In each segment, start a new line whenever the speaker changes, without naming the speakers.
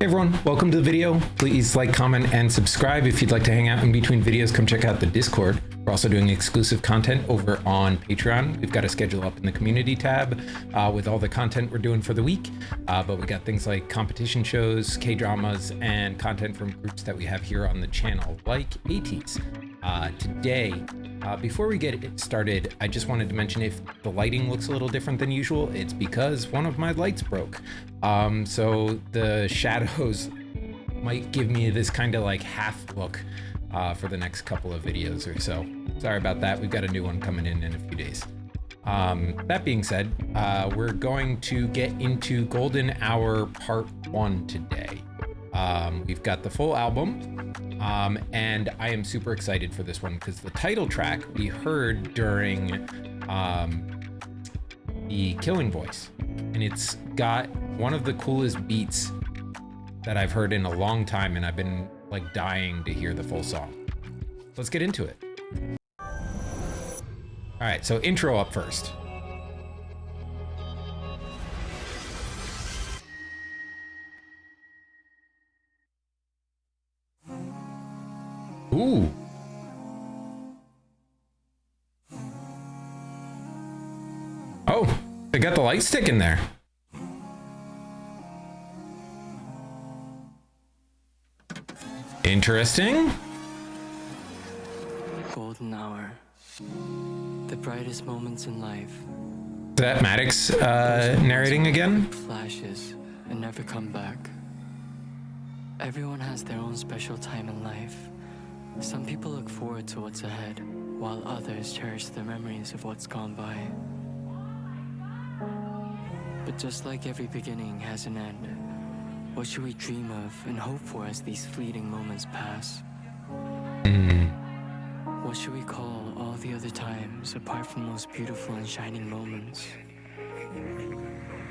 Hey everyone, welcome to the video. Please like, comment, and subscribe. If you'd like to hang out in between videos, come check out the Discord. We're also doing exclusive content over on Patreon. We've got a schedule up in the community tab with all the content we're doing for the week. But we got things like competition shows, K-dramas, and content from groups that we have here on the channel, like ATEEZ. Today, before we get it started, I just wanted to mention if the lighting looks a little different than usual, it's because one of my lights broke. So the shadows might give me this kind of like half look for the next couple of videos or so. Sorry about that. We've got a new one coming in a few days. That being said, we're going to get into Golden Hour Part 1 today. We've got the full album, and I am super excited for this one because the title track we heard during the Killing Voice, and it's got one of the coolest beats that I've heard in a long time, and I've been like dying to hear the full song. Let's get into it. All right, so intro up first. Ooh. Oh, they got the light stick in there. Interesting.
Golden hour. The brightest moments in life.
Is that Maddox narrating again?
Flashes and never come back. Everyone has their own special time in life. Some people look forward to what's ahead, while others cherish the memories of what's gone by. But just like every beginning has an end, what should we dream of and hope for as these fleeting moments pass? What should we call all the other times apart from the most beautiful and shining moments?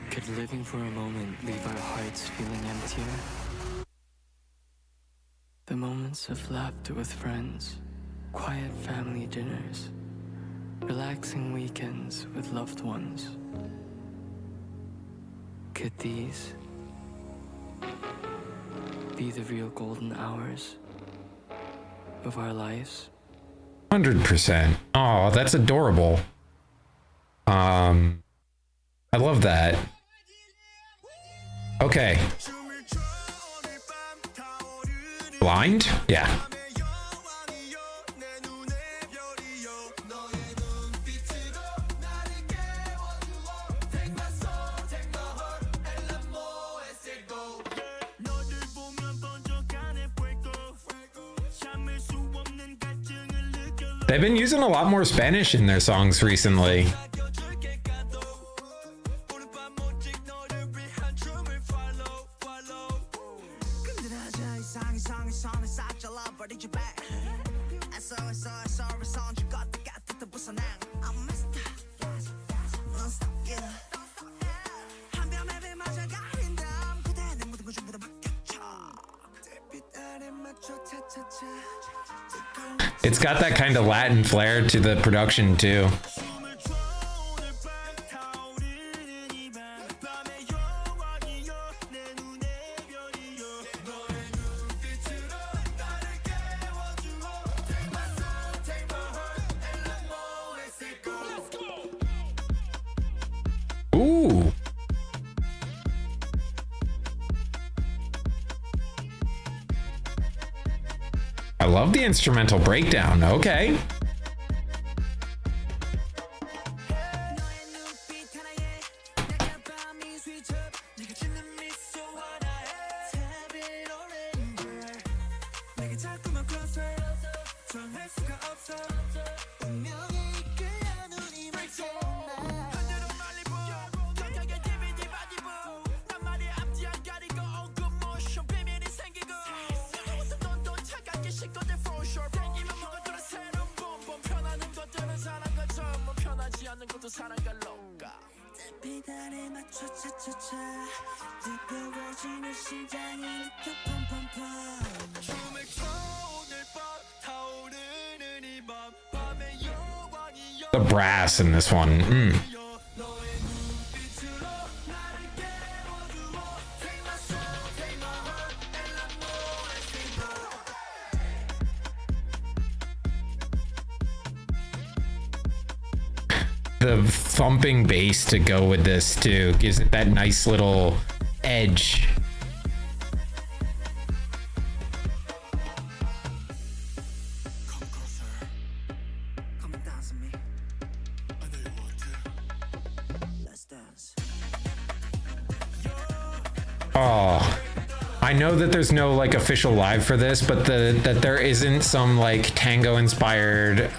Could living for a moment leave our hearts feeling emptier? The moments of laughter with friends, quiet family dinners, relaxing weekends with loved ones. Could these be the real golden hours of our lives?
100%. Oh, that's adorable. I love that. Okay. Blind? Yeah. They've been using a lot more Spanish in their songs recently. It's got that kind of Latin flair to the production too. Ooh. I love the instrumental breakdown. Okay. The brass in this one. the thumping bass to go with this too gives it that nice little edge. Oh, I know that there's no like official live for this, but that there isn't some like tango inspired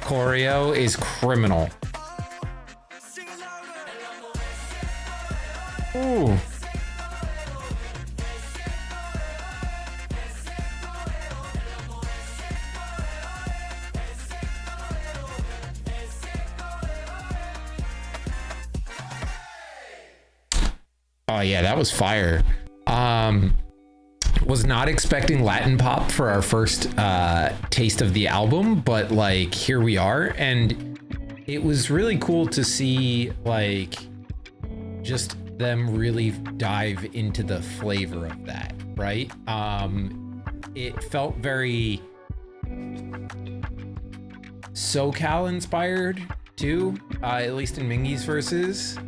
choreo is criminal. Ooh. Oh yeah, that was fire. Was not expecting Latin pop for our first taste of the album, but like here we are, and it was really cool to see like just them really dive into the flavor of that, right? It felt very SoCal inspired too, at least in Mingy's verses.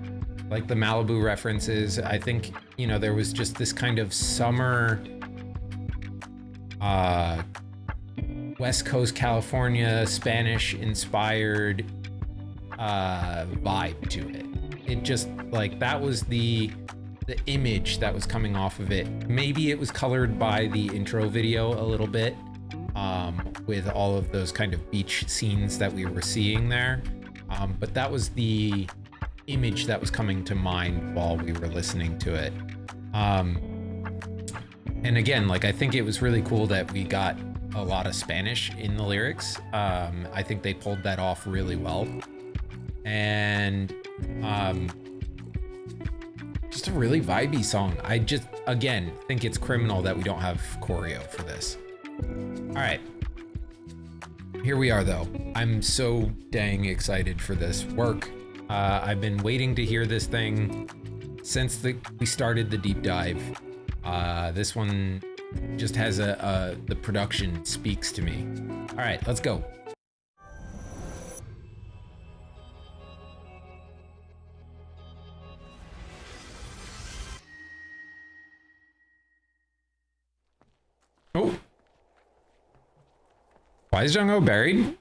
Like the Malibu references. I think, you know, there was just this kind of summer, West Coast California, Spanish inspired vibe to it. It just like, that was the image that was coming off of it. Maybe it was colored by the intro video a little bit, with all of those kind of beach scenes that we were seeing there. But that was the image that was coming to mind while we were listening to it. And again, like, I think it was really cool that we got a lot of Spanish in the lyrics. I think they pulled that off really well. And just a really vibey song. I just, again, think it's criminal that we don't have choreo for this. All right. Here we are, though. I'm so dang excited for this work. I've been waiting to hear this thing since we started the deep dive. This one just has the production speaks to me. All right, let's go. Oh. Why is Jungho buried?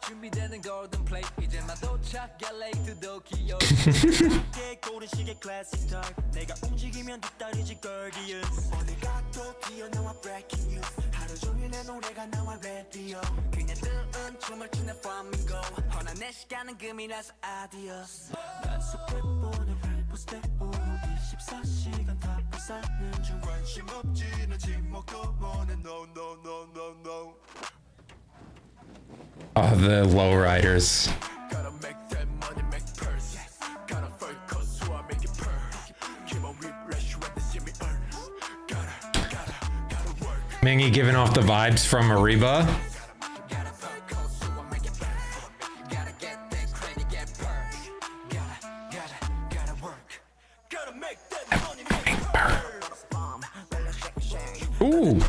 준비되는 golden plate 이제만 도착 LA도 기억 고른 시계 classic type 내가 움직이면 뒷다리지 gorgeous 어디 가도 튀어나와 breaking news 하루 종일 내 노래가 나와 radio 그냥 뜨은 춤을 추는 flamingo 허나 내 시간은 금이라서 adios 단속해 보는 래퍼 스텝 24시간 다 불사는 중 관심 없지 난 침묵도 원해 no no no no no.
Oh, the lowriders. Mingy giving off the vibes from Ariba. Ooh.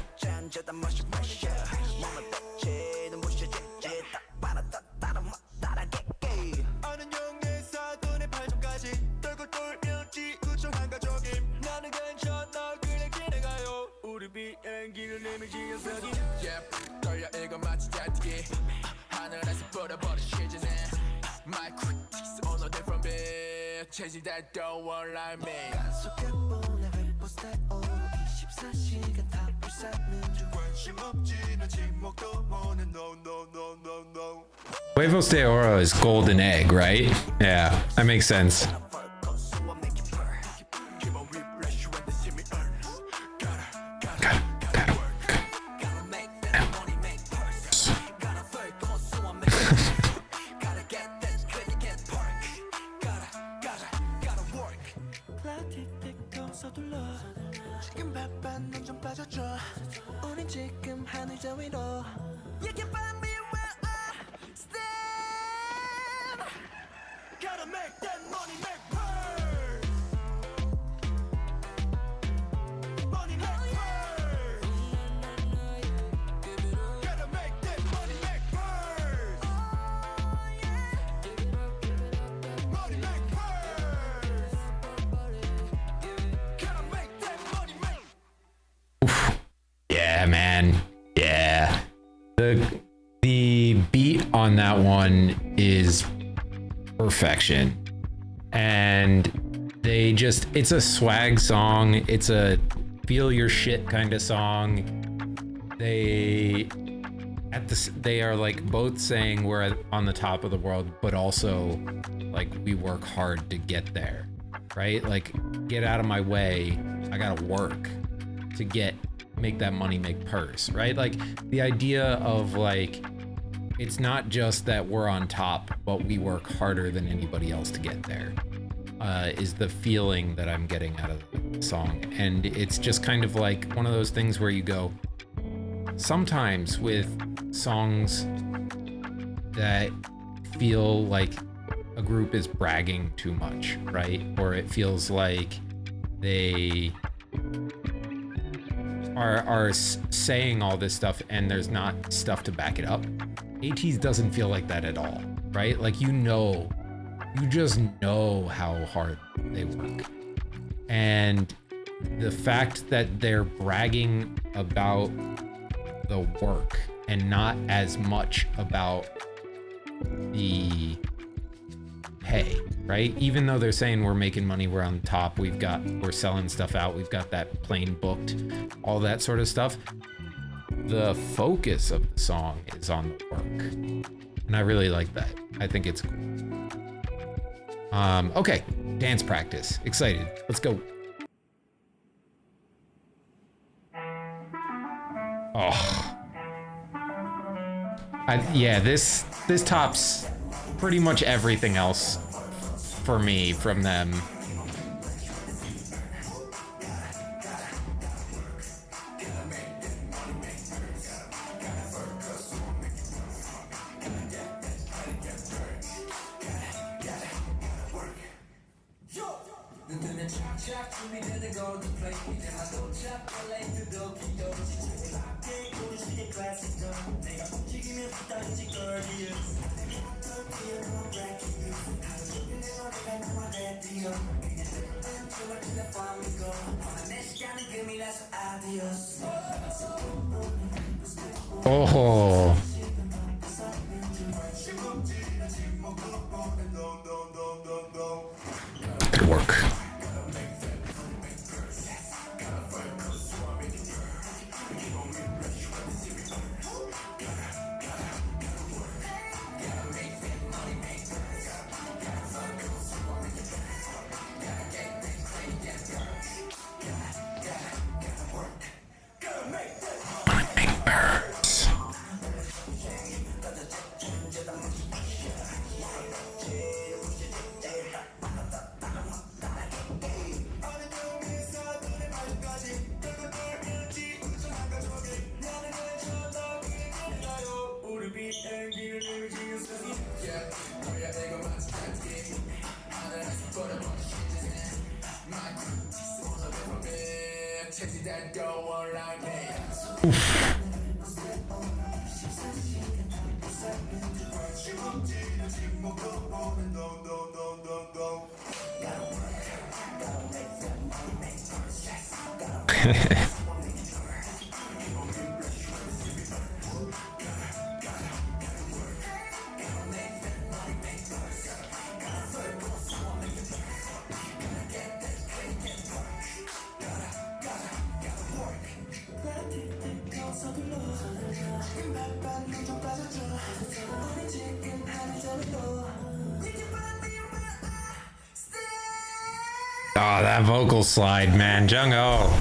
Don't want like me.
Huevos de Oro is golden egg, right? Yeah, that makes sense. Yeah, man. Yeah. The beat on that one is perfection. And it's a swag song. It's a feel your shit kind of song. They are like both saying we're on the top of the world, but also like we work hard to get there, right? Like, get out of my way. I gotta work to make that money, make purse, right? Like the idea of like, it's not just that we're on top, but we work harder than anybody else to get there, is the feeling that I'm getting out of the song. And it's just kind of like one of those things where you go, sometimes with songs that feel like a group is bragging too much, right? Or it feels like they are saying all this stuff and there's not stuff to back it up. ATEEZ doesn't feel like that at all, right? Like, you just know how hard they work. And the fact that they're bragging about the work and not as much about the pay, right? Even though they're saying we're making money, we're on top, we're selling stuff out, we've got that plane booked, all that sort of stuff. The focus of the song is on the work. And I really like that. I think it's cool. Okay, dance practice. Excited. Let's go. Oh. Yeah, this tops pretty much everything else for me from them. Oh. Good work. Oh, that vocal slide, man. Jung-ho.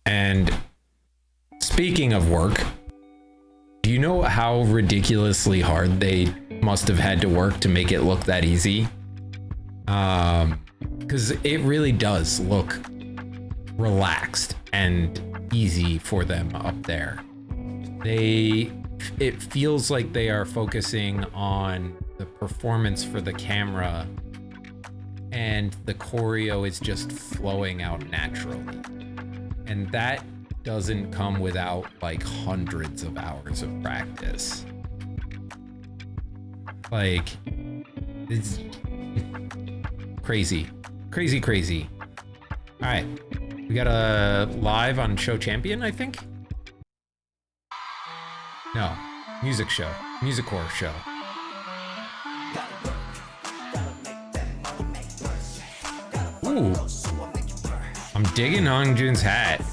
And speaking of work, do you know how ridiculously hard they must have had to work to make it look that easy? Because it really does look relaxed and easy for them up there. It feels like they are focusing on the performance for the camera, and the choreo is just flowing out naturally. And that doesn't come without like hundreds of hours of practice. Like, it's crazy. Crazy. All right, we got a live on Show Champion, I think. No, music core show. Ooh, I'm digging Hongjoon's hat.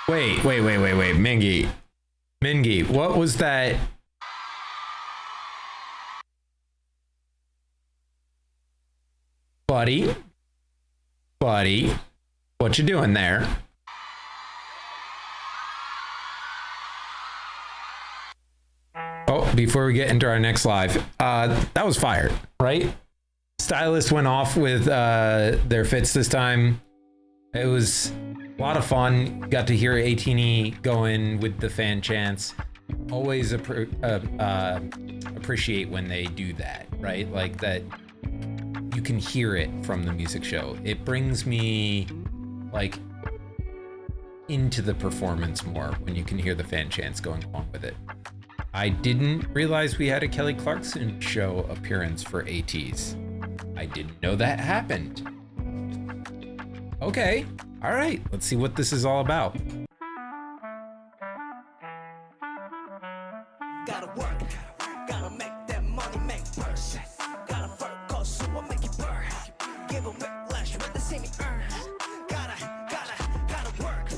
Wait. Mingi, what was that? Buddy, what you doing there? Oh, before we get into our next live, that was fire, right? Stylist went off with their fits this time. It was a lot of fun. Got to hear ATEEZ going with the fan chants. Always appreciate when they do that, right? Like that you can hear it from the music show. It brings me like into the performance more when you can hear the fan chants going along with it. I didn't realize we had a Kelly Clarkson show appearance for ATEEZ. I didn't know that happened. Okay, all right, let's see what this is all about.
Gotta work, gotta make that money, make purse. Gotta work, so I make it burn. Give a whiplash when they see me earn. Gotta work.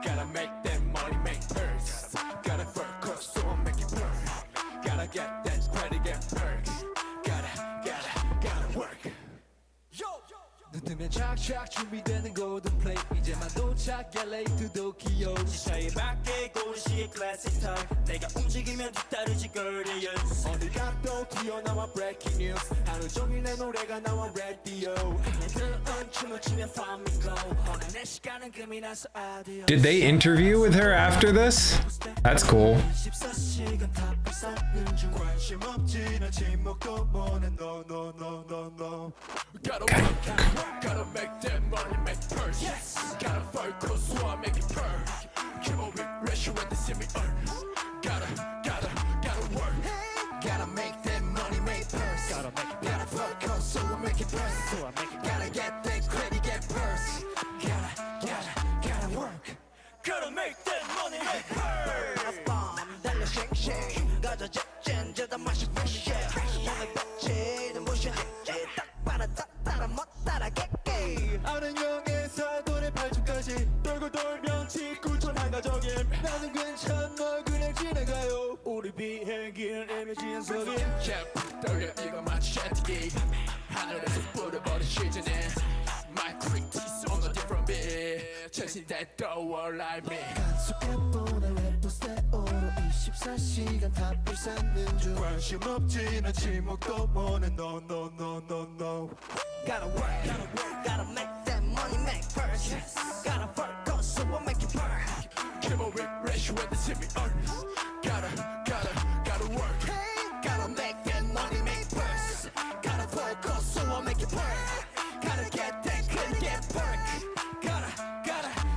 Gotta make that money, make purse. Gotta work, so I make it burn. Gotta get that credit, get perk. Gotta work. 눈 뜨면 착착 준비되는 golden plate. 이제만 도착 도착 LA to Tokyo 시차에 맞게 고르시의 classic time 내가 움직이면 뒤따르지 girl 어디 가도 튀어나와 breaking news 하루 종일 내 노래가 나와 radio 얘들은 춤을 추며 flamingo 어느 내 시간은 금이 나서 adios
Did they interview with her after this? That's cool.
24시간 다 부사는 중 관심 없지 나 침묵도 원해 no no no no no Gotta work, gotta make that money make purse Gotta focus so I make it purr Keep on with ratio when they see me earn Gotta work Gotta make that money make purse Gotta focus so I make it purse Gotta get that credit get purse Gotta work Gotta make that money make purse 달려 싱싱 가져 직진 저다 마시 fresh 몸에 뻗치는 모션 딱 봐라 따라 못 따라겠게 아는 영에서 돈의 발전까지 돌고 돌면 직구촌 한가적임 나는 괜찮아 그냥 지나가요 우리 비행기는 에너지한 속임 떨려 이거 마치 제트기 하늘에서 뿌려버린 시즌에 My critics on a different beat 자신 대떠워 like me 간속에 보내 랩도 스테오로 24시간 다 불사는 중 관심 없지 나 침묵도 원해 no no no no no Gotta work, gotta make that money make first Gotta focus so I make it burn Keep on with ratio when they see me earn Gotta work Gotta make that money make first Gotta focus so I make it burn Gotta get that credit get work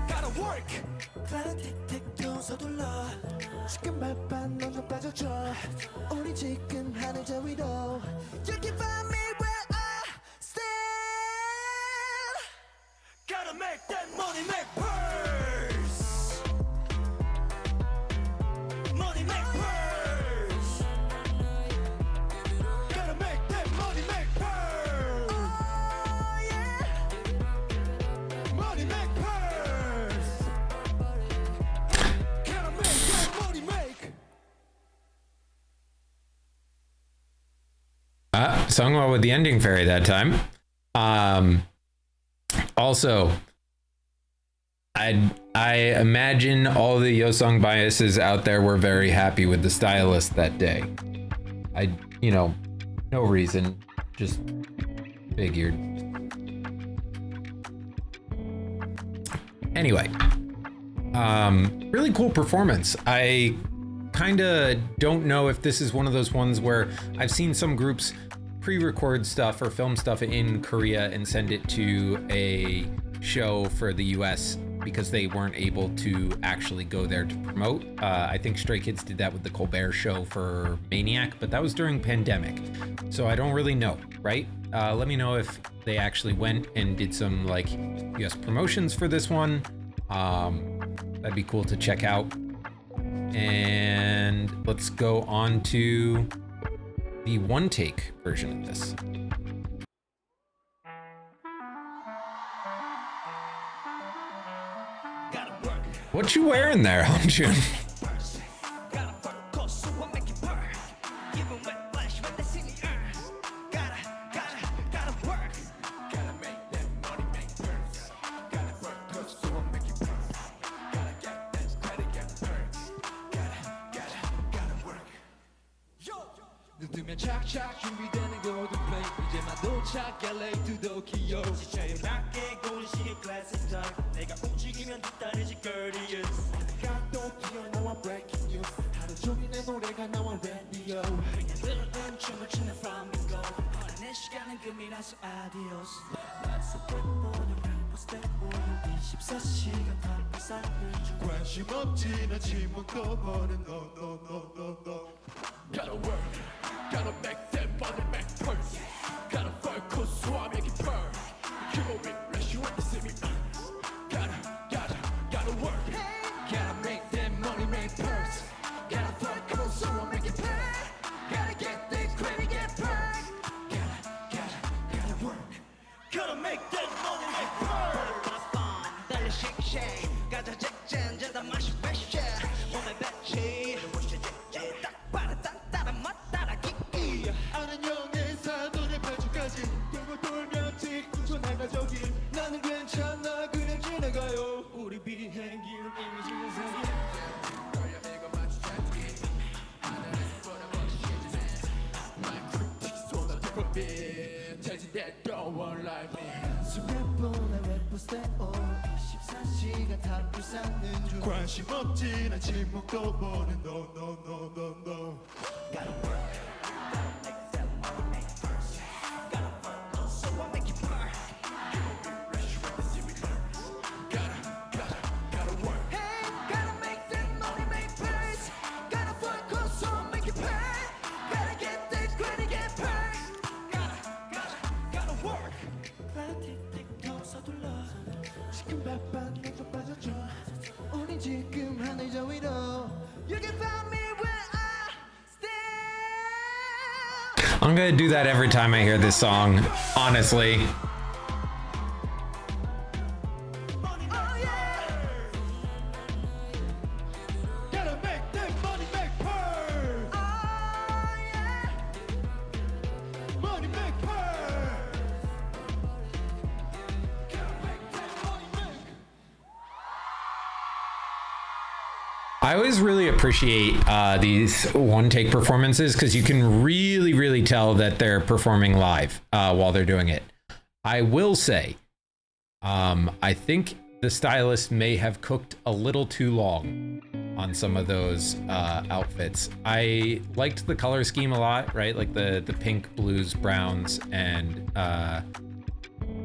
Gotta work 클라는 틱틱 서둘러 지금 발판 넌좀 빠져줘 우리 지금 하늘 저 위로 You can find me where I stand Gotta make that money make purse Money make purse Gotta make that money make purse Oh yeah Money make purse Gotta make that money make
Sung well with the ending fairy that time. Also, I imagine all the Yosung biases out there were very happy with the stylist that day. No reason, just figured. Anyway, really cool performance. I kind of don't know if this is one of those ones where I've seen some groups pre-record stuff or film stuff in Korea and send it to a show for the US because they weren't able to actually go there to promote. I think Stray Kids did that with the Colbert Show for Maniac, but that was during pandemic. So I don't really know, right? Let me know if they actually went and did some like US promotions for this one. That'd be cool to check out. And let's go on to the one take version of this. What you wearing there, Hamjun?
눈뜨면 착착 준비되는 golden plane 이제만 도착 LA to Tokyo 시차에 맞게 고르시의 classic time 내가 움직이면 뒤따르지 girl 어디 가도 튀어나와 breaking news 하루 종일 내 노래가 나와 radio 그녀들은 춤을 추는 flamingo 어느 내 시간은 금이라서 adios 약속해 보는 랩도 스테오로 24시간 다 불사는 중 관심 없지 나 침묵도 원해 no no no no no Gotta work, gotta make that money make purse Gotta focus so I make it burn Keep on with ratio when they see me Gotta work Gotta make that money make purse Gotta focus so I make it burn Gotta get that credit get burn Gotta work Gotta make that money make purse 달려 싱싱 가져 직진 저다 마시 fresh 몸에 뱉지 딱 봐라 따라 못 따라기기 아는 영에서 돈의 발주까지 돌고 돌면 직구촌 한가적임 나는 괜찮아 그냥 지나가요 우리 비
관심 없지 난 침묵도 보는 no no no no no Gotta work Make that money make first Gotta fun so I make it burn Rush with the series Gotta work Hey, gotta make that money make first Gotta fun so I make it burn Gotta get that credit get burn Gotta work 나는 틱틱 서둘러 지금 바쁜 내가 빠져줘 우린 지금 하늘 저 위로 You can find me where I stand
I'm gonna do that every time I hear this song, honestly.
Oh yeah Gotta make that money make purr Oh yeah Money make purr Gotta make that money make
I always really appreciate these one-take performances because you can really tell that they're performing live while they're doing it. I will say, I think the stylist may have cooked a little too long on some of those outfits. I liked the color scheme a lot, right? Like the pink, blues, browns, and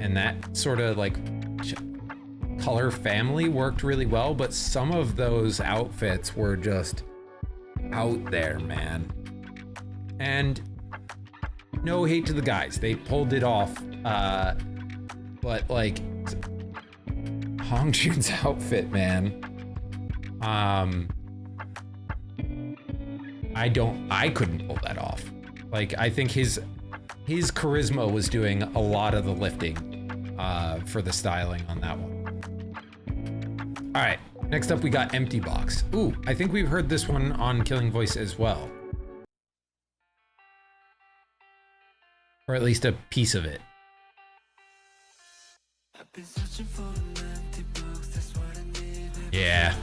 that sort of like color family worked really well, but some of those outfits were just out there, man. And no hate to the guys, they pulled it off, but like Hongjoon's outfit, man, I couldn't pull that off. Like, I think his charisma was doing a lot of the lifting for the styling on that one. All right, next up we got Empty Box. Ooh, I think we've heard this one on Killing Voice as well. Or at least a piece of it. Yeah.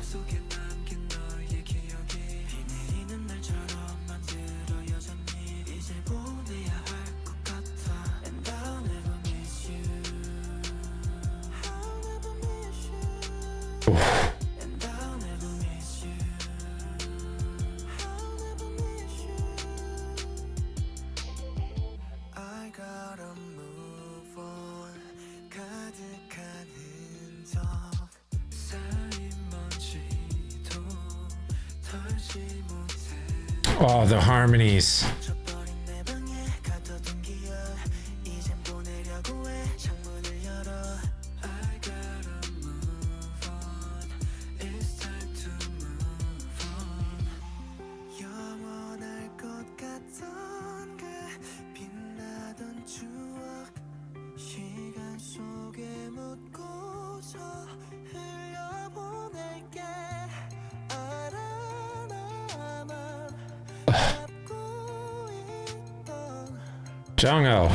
Oh, the harmonies. Jung-ho.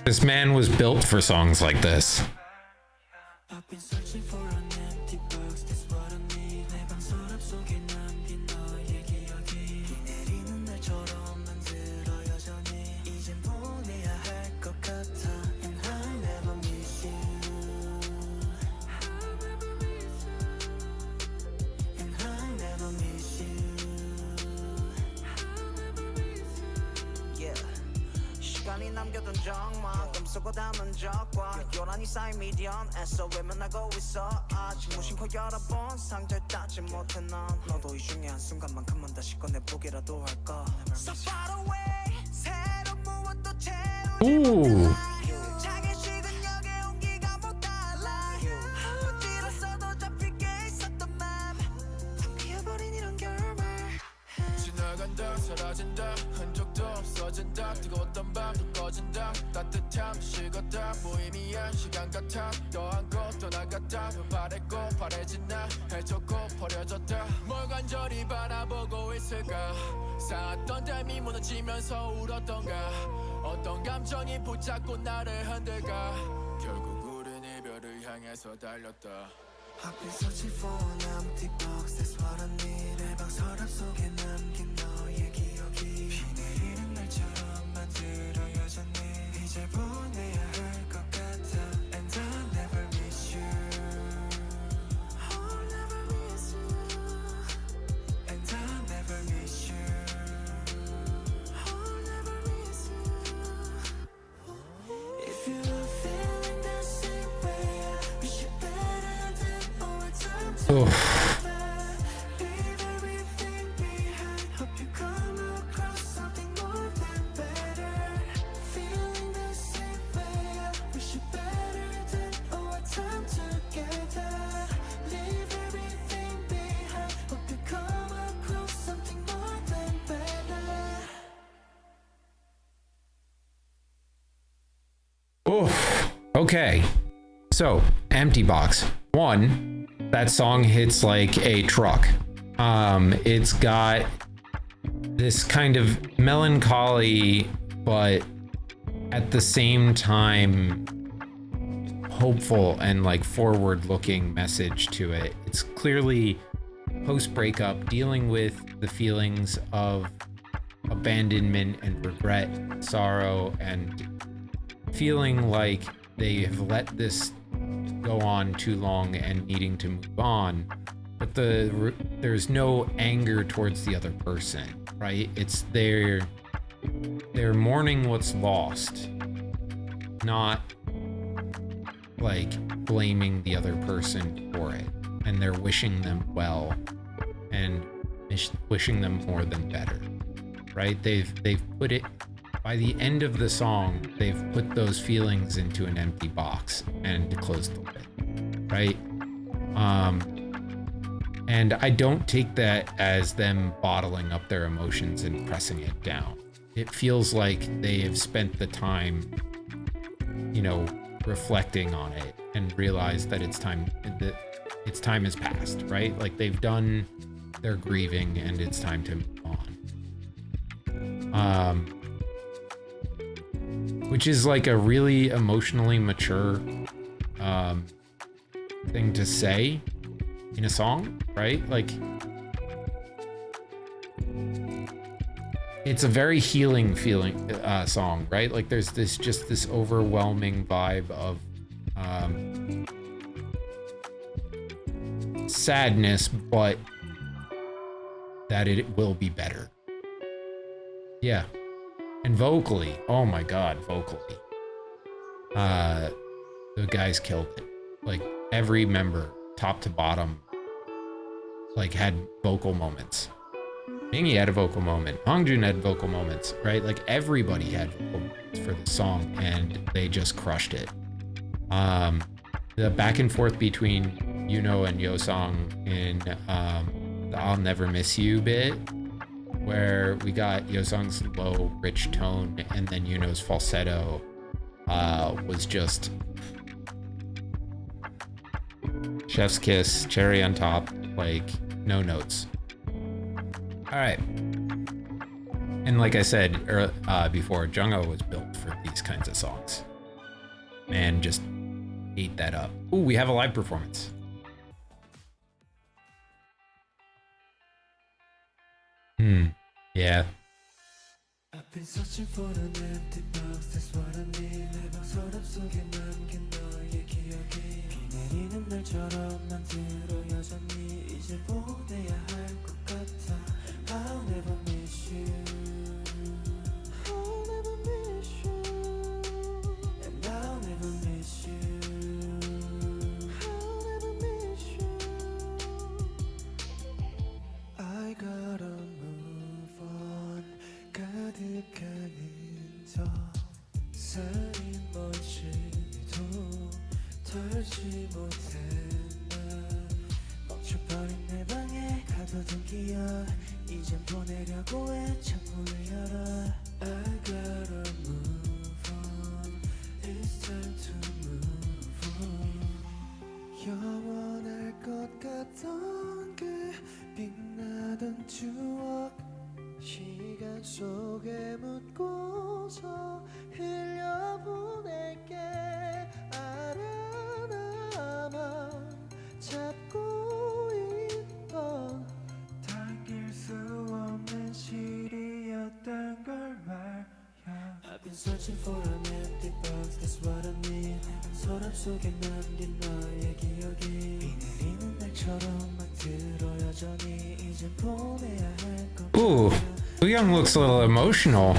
This man was built for songs like this. Ooh.
어떤 감정이 붙잡고 나를 흔들까 결국 우린 이별을 향해서 달렸다 I've been searching for an empty box That's what I need 내 방 서랍 속에 남긴 너의 기억이 비 내리는 날처럼 만들어 여전히 이제 보내야 할 것 같아 And I'll never miss you
Oof.
Leave everything behind. Hope you come across something more than better. Feeling the same way. I wish you better than our time together. Leave everything behind. Hope you come across something more than better.
Oof. Okay. So, Empty Box. One, that song hits like a truck. It's got this kind of melancholy, but at the same time hopeful and like forward-looking message to it. It's clearly post-breakup, dealing with the feelings of abandonment and regret, sorrow, and feeling like they have let this go on too long and needing to move on, but there's no anger towards the other person, right? It's they're mourning what's lost, not like blaming the other person for it, and they're wishing them well and wishing them more than better, right? They've put it, by the end of the song, they've put those feelings into an empty box and closed the lid, right? And I don't take that as them bottling up their emotions and pressing it down. It feels like they have spent the time, reflecting on it and realized that its time has passed, right? Like they've done their grieving and it's time to move on. Which is like a really emotionally mature thing to say in a song, right? Like it's a very healing feeling song, right? Like there's this overwhelming vibe of sadness, but that it will be better. Yeah. And vocally, oh my god, vocally. The guys killed it. Like every member, top to bottom, like had vocal moments. Mingy had a vocal moment. Hongjun had vocal moments, right? Like everybody had vocal moments for the song, and they just crushed it. The back and forth between Yuno and Yosong in the "I'll Never Miss You" bit, where we got Yosong's low, rich tone, and then Yuno's falsetto, was just chef's kiss, cherry on top, like no notes. All right. And like I said before, Jungho was built for these kinds of songs. Man, just ate that up. Ooh, we have a live performance. Yeah.
I've been searching for an empty box, that's what I need. 내 방 서랍 속에 남긴 너의 기억이 비 내리는 날처럼 난 들어 여전히 이제 보내야 할 것 같아. I'll never miss you. I'll never miss you. And I'll never miss you. I'll never miss you. I gotta move on. 가득한 인적 쌓인 먼지도 털지 못해 난 멈춰버린 내 방에 가둬둔 기억 이젠 보내려고 해 창문을 열어 I gotta move on It's time to move on 영원할 것 같던 그 빛나던 추억 시간 속에 묻고서 흘려보낼게 알아 나만 잡고 있던 당길 수 없는 실이었던 걸 말야 I've been searching for an empty box that's what I need 서랍 속에 남긴 너의 기억이 비 내리는 날처럼 막 들어 여전히 이젠 보내야 할 것
Ooh, Young looks a little emotional.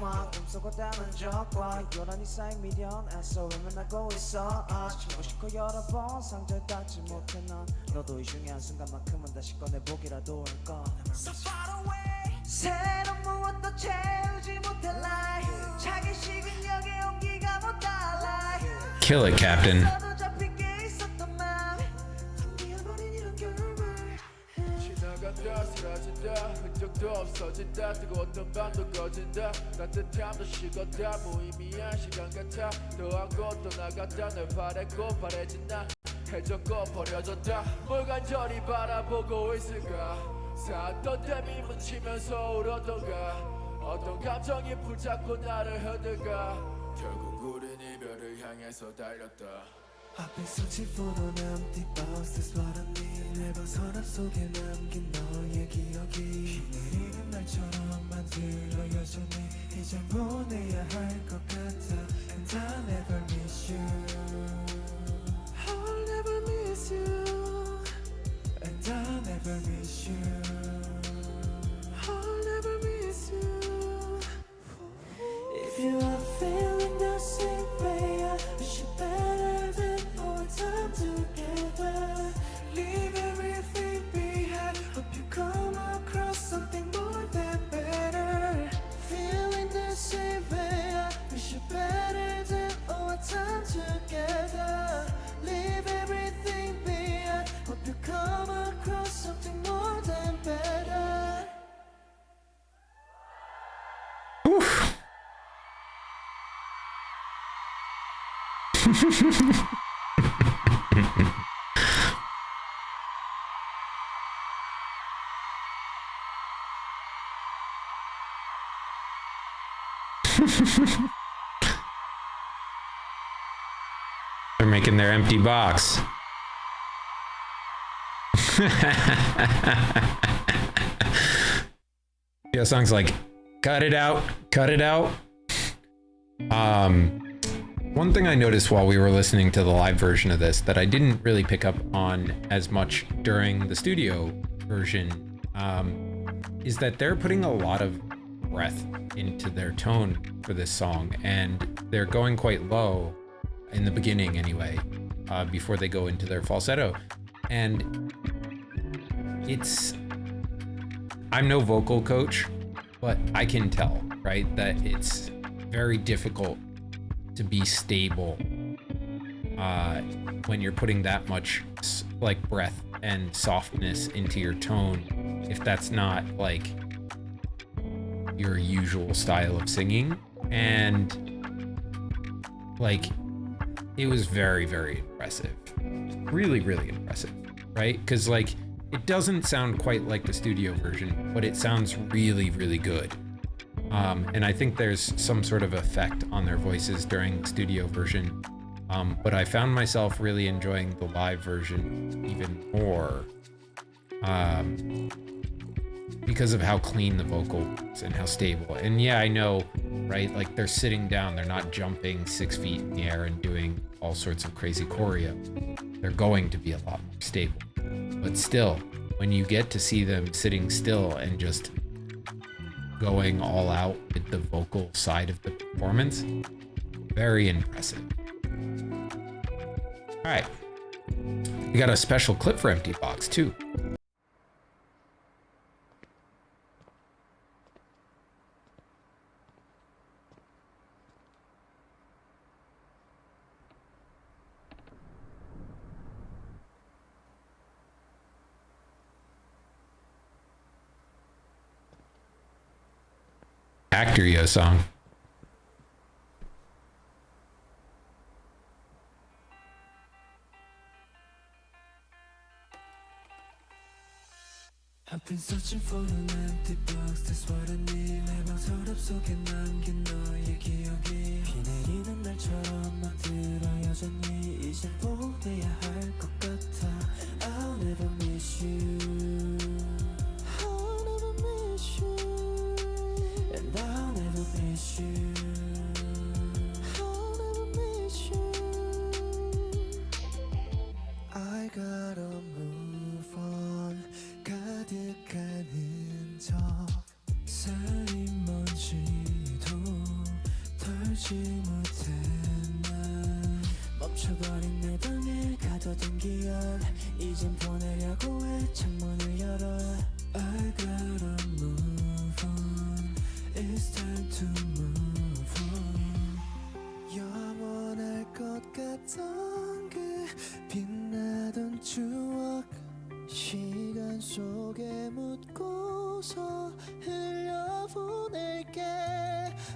너와 꿈속을 담은 적과 요란히 쌓인 미련 애써 외면하고 있어 친구 싶고 여러 번 상처를 닦지 못해 난 너도 이 중요한 순간만큼은 다시 꺼내보기라도 할까 So far away 새로운 무엇도 채우지 못해 life 자기 식은 역의 온기가 못 달라
Kill it, Captain.
지나간다 사라진다 흔적도 없어진다 뜨거웠던 밤도 꺼진다 따뜻함도 식었다 무의미한 시간 같아 더하고 떠나갔다 널 바랬고 바래진다 해졌고 버려졌다 뭘 간절히 바라보고 있을까 쌓았던 댐이 묻히면서 울었던가 어떤 감정이 붙잡고 나를 흔들까 결국 우린 이별을 향해서 달렸다
I've been searching for an empty box That's what I need 앨범 서랍 속에 남긴 너의 기억이 비 내리는 날처럼 만들어 여전히 이젠 보내야 할 것 같아 And I'll never miss you I'll never miss you And I'll never miss you I'll never miss you If you are feeling the same way I wish you better than our time together Leave everything behind Hope you come across something more than better Feeling the same way I wish you better than our time together Leave everything behind Hope you come across something more than better
Oof. They're making their empty box. Yeah, song's like, cut it out, cut it out. One thing I noticed while we were listening to the live version of this that I didn't really pick up on as much during the studio version is that they're putting a lot of breath into their tone for this song, and they're going quite low in the beginning anyway, before they go into their falsetto. And I'm no vocal coach, but I can tell, right, that it's very difficult to be stable when you're putting that much like breath and softness into your tone, if that's not like your usual style of singing. And like, it was very, very impressive. Really, really impressive, right? Because like, it doesn't sound quite like the studio version, but it sounds really, really good. And I think there's some sort of effect on their voices during the studio version. But I found myself really enjoying the live version even more because of how clean the vocal is and how stable. And yeah, I know, right? Like, they're sitting down, they're not jumping 6 feet in the air and doing all sorts of crazy choreo. They're going to be a lot more stable. But still, when you get to see them sitting still and just going all out with the vocal side of the performance, very impressive. All right, we got a special clip for Empty Box too. Actor song.
I've been searching for an empty box That's what I need 앨범 서랍 속에 남긴 너의 기억이 비 내리는 날처럼 만들어 여전히 이젠 보내야 할 것 같아 I'll never miss you I'll never miss you And I'll never miss you I'll never miss you I gotta move on 가득한 흔적 쌓인 먼지도 알지 못해 난 멈춰버린 내 방에 가둬둔 기억 이젠 보내려고 해 창문을 열어 I gotta move on It's time to move on 영원할 것 같던 그 빛나던 추억 시간 속에 묻고서 흘려보낼게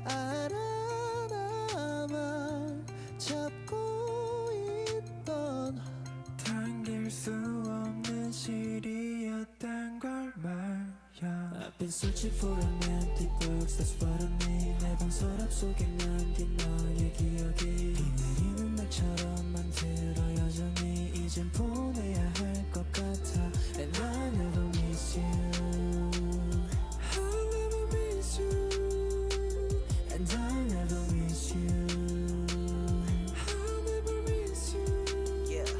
알아 나만 잡고 있던 당길 수 없는 실이었단 걸 말야 I've been searching for an empty box that's what I need 내 방 서랍 속에 남긴 너의 기억이 비 내리는 날처럼 만들어 여전히 이젠 보내야 할 것 같아 And I never miss you I'll never miss you And I never miss you I'll never miss you yeah.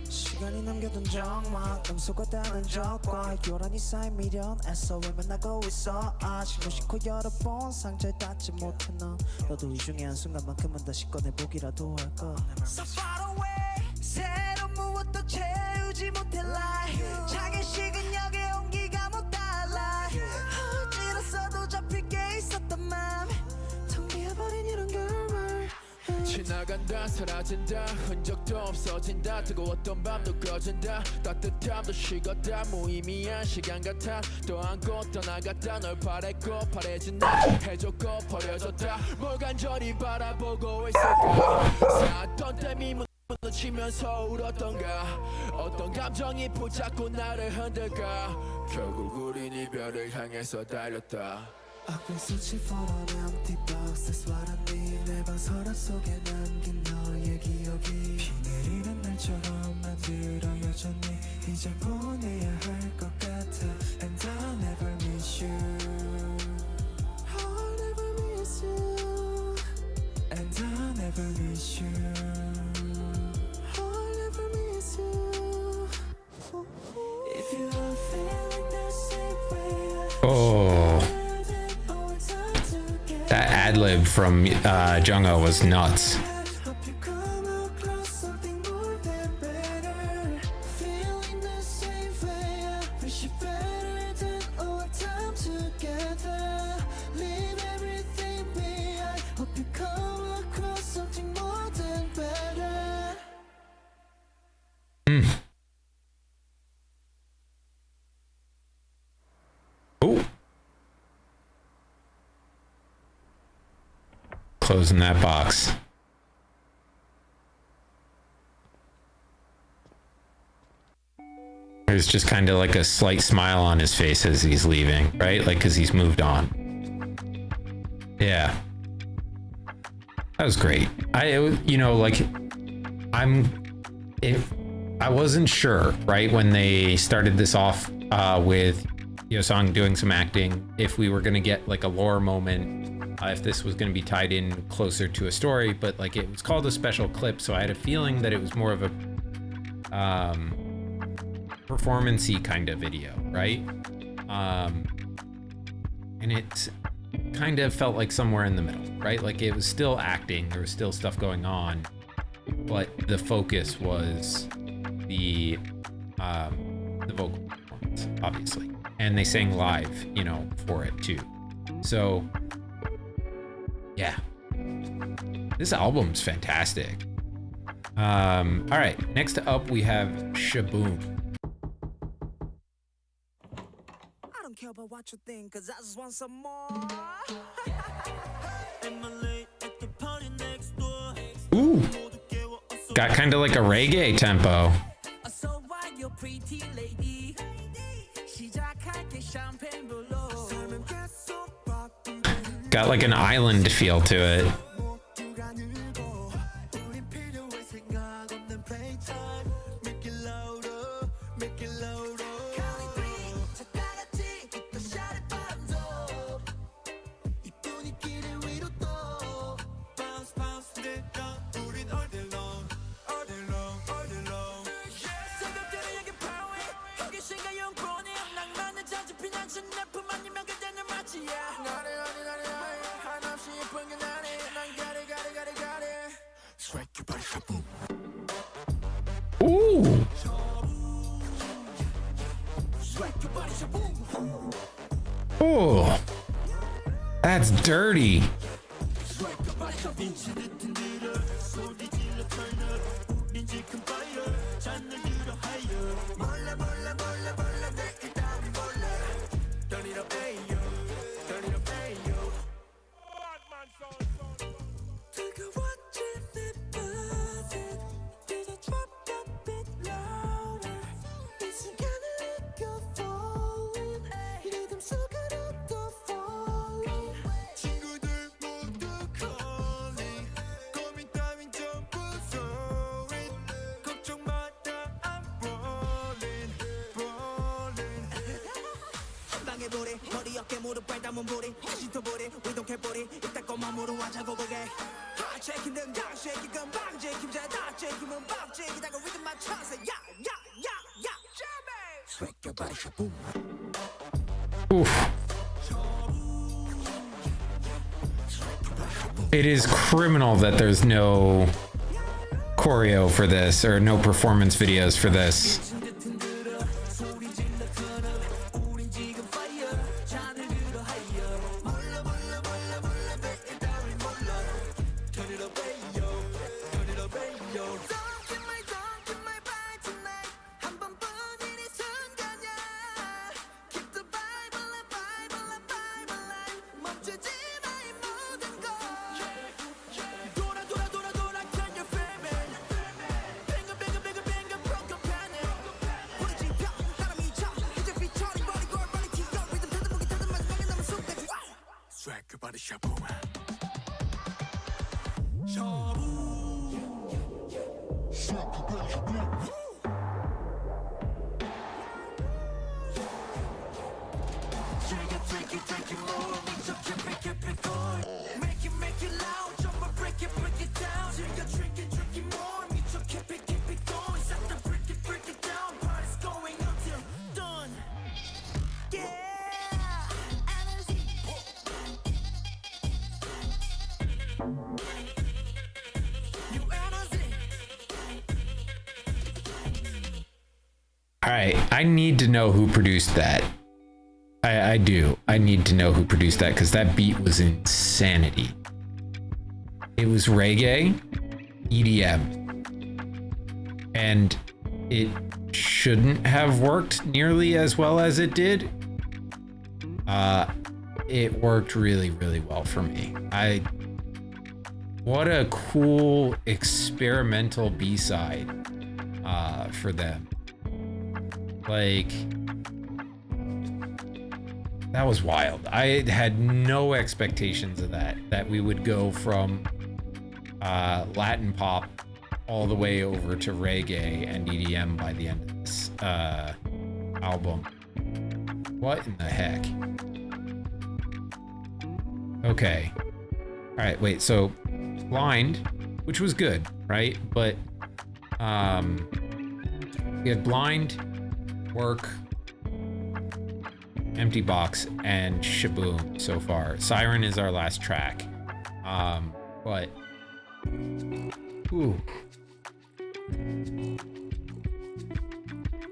시간이 남겨둔 정막 감속하다는 적과 요란히 쌓인 미련 애써 외면하고 있어 아직 무심코 열어본 상자에 닿지 못한 넌 너도 이 중에 한순간만큼은 다시 꺼내보기라도 할까 So far away 새로 무엇도 채우지 못해 lie 작은 식은 역의 온기가 못 달라 어지러서도 잡힐 게 있었던 맘 텅 비어버린 이런 결말
지나간다 사라진다 흔적도 없어진다 뜨거웠던 밤도 꺼진다 따뜻함도 식었다 무의미한 시간 같아 또 안고 떠나갔다 널 바랬고 바래진 나 해줬고 버려졌다 뭘 간절히 바라보고 있을까 쌓았던 땜이 무너지면서 울었던가 어떤 감정이 붙잡고 나를 흔들까 결국 우린 이별을 향해서 달렸다
I've been searching for an empty box that's what I need 내 방 서랍 속에 남긴 너의 기억이 비 내리는 날처럼 만들어 여전히 이제 보내야 할 것 같아 And I'll never miss you I'll never miss you And I'll never miss you I'll never miss you If you are feeling the same way
Oh, that ad lib from Jungho was nuts.
Hope you come across something more than better Feeling the same way I wish you better than our time together Leave everything behind Hope you come across something more than better
Oh. Closing that box. There's just kind of like a slight smile on his face as he's leaving, right? Like, because he's moved on. Yeah. That was great. You know, like, I wasn't sure, right, when they started this off with Yeosang doing some acting, if we were going to get like a lore moment, if this was going to be tied in closer to a story, but like it was called a special clip, so I had a feeling that it was more of a performance-y kind of video, right? And it kind of felt like somewhere in the middle, right? Like it was still acting, there was still stuff going on, but the focus was the vocal performance, obviously. And they sang live, you know, for it too. So, yeah. This album's fantastic. All right, next up we have Shaboom.
I don't care about what you think, cause I just want some more.
Ooh, got kind of like a reggae tempo. Got like an island feel to it. Ooh. Oh, that's dirty. Oof. It is criminal that there's no choreo for this or no performance videos for this. All right, I need to know who produced that. I do. I need to know who produced that because that beat was insanity. It was reggae, EDM, and it shouldn't have worked nearly as well as it did. It worked really, really well for me. What a cool experimental B-side for them. Like, that was wild. I had no expectations of that we would go from Latin pop all the way over to reggae and EDM by the end of this album. What in the heck? Okay. All right, wait, so Blind, which was good, right? But we had Blind, Work, Empty Box, and Shaboom so far. Siren is our last track. But ooh.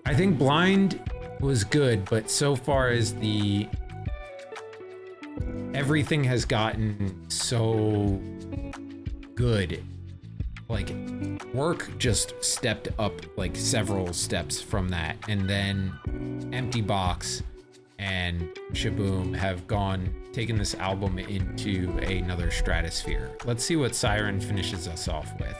I think Blind was good, but so far as everything has gotten so good. Like, Work just stepped up like several steps from that, and then Empty Box and Shaboom have taken this album into another stratosphere. Let's see what Siren finishes us off with.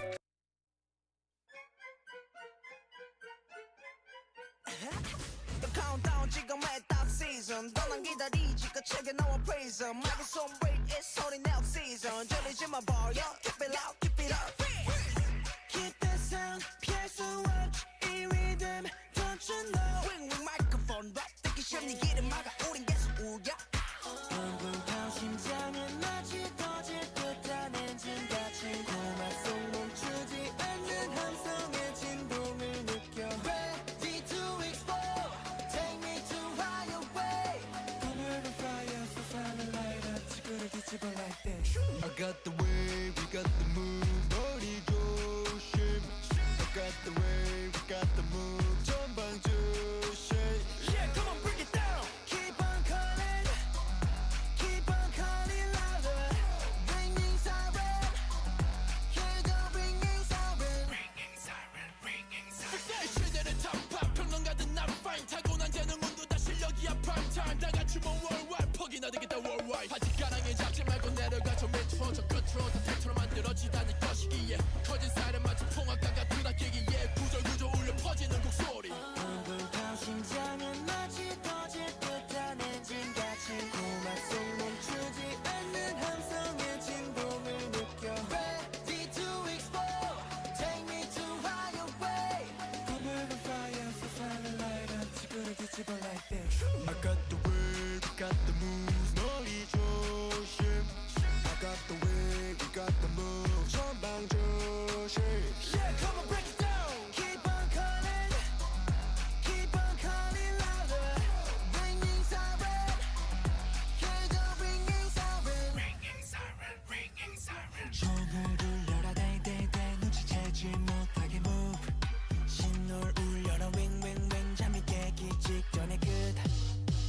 I got the way, we got the move, 머리 줘
time 다 같이 모 worldwide 퍽이나 되겠다 worldwide 아직 가랑에 잡지 말고 내려가 저 밑으로 저 끝으로 다 택처럼 만들어지다는 것이기에 커진 사이렌 마치 풍악강 같은 악기기에 구절구절 울려 퍼지는 곡소리
불타오 심장은 마치 터질 듯한 엔진같이 고막 속 멈추지 않는 함성의 진동을 느껴 Ready to explode Take me to higher way Bubble fire so silent light up 지구를 뒤집어 like this I got the way, we got the moves 머리 조심 I got the way, we got the moves 전방 조심 Yeah, come on break it down Keep on calling Keep on calling louder Ringing siren Hear the ringing siren Ringing siren, ringing siren 손을 돌려라 땡땡땡 눈치채지 못하게 move 신호를 울려라 ring ring ring 잠이 깨기 직전의 끝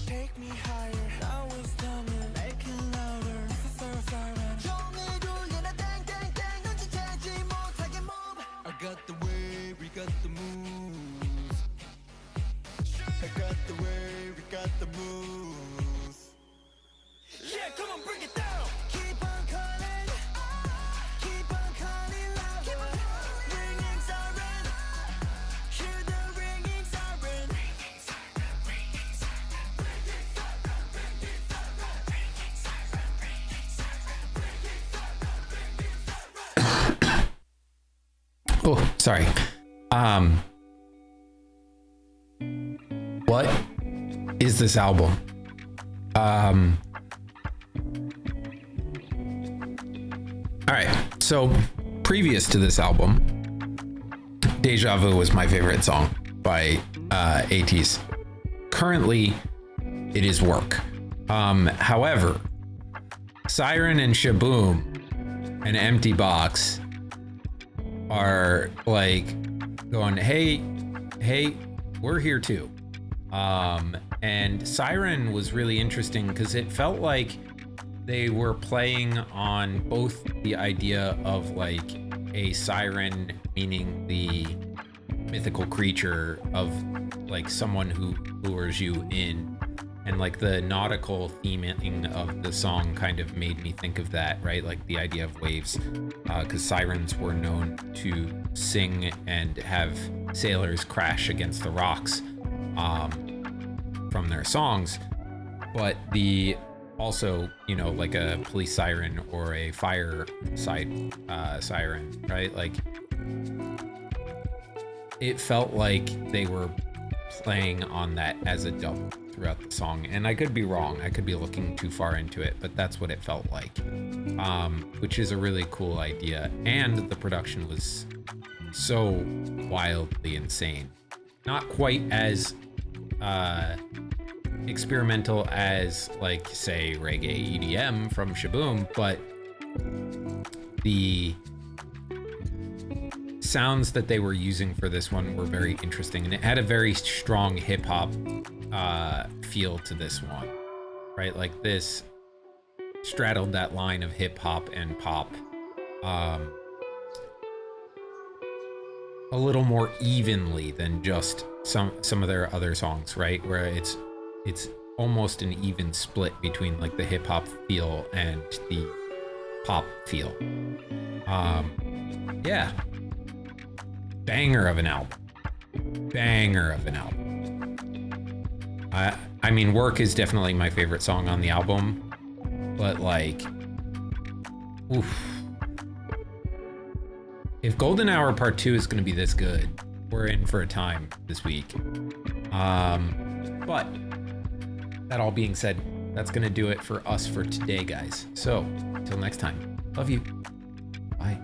Take me higher Now it's coming Make it louder This is our siren 손을 돌려라 땡땡땡 눈치채지 못하게 move I got the way We got the moves I got the way We got the moves Yeah, come on, bring it down Keep on calling Keep on calling louder Ringing siren Hear the ringing siren Ringing siren, ringing siren Ringing siren, ringing siren Ringing siren, ringing siren Ringing siren, ringing siren
Oh, sorry. What is this album? All right. So previous to this album, Deja Vu was my favorite song by ATEEZ. Currently, it is Work. However, Siren and Shaboom and Empty Box are like going, hey, we're here too. And Siren was really interesting because it felt like they were playing on both the idea of like a siren, meaning the mythical creature of like someone who lures you in, and like the nautical theming of the song kind of made me think of that, right? Like the idea of waves, because sirens were known to sing and have sailors crash against the rocks from their songs, but the also, you know, like a police siren or a fire siren, right? Like it felt like they were playing on that as a double throughout the song, and I could be wrong, I could be looking too far into it, but that's what it felt like, which is a really cool idea. And the production was so wildly insane, not quite as experimental as like say reggae EDM from Shaboom, but the sounds that they were using for this one were very interesting, and it had a very strong hip-hop feel to this one, right? Like this straddled that line of hip-hop and pop a little more evenly than just some of their other songs, right? Where it's almost an even split between like the hip-hop feel and the pop feel. Yeah, banger of an album. I mean, Work is definitely my favorite song on the album, but like, oof. If Golden Hour Part 2 is going to be this good, we're in for a time this week. But that all being said, that's going to do it for us for today, guys. So until next time, love you. Bye.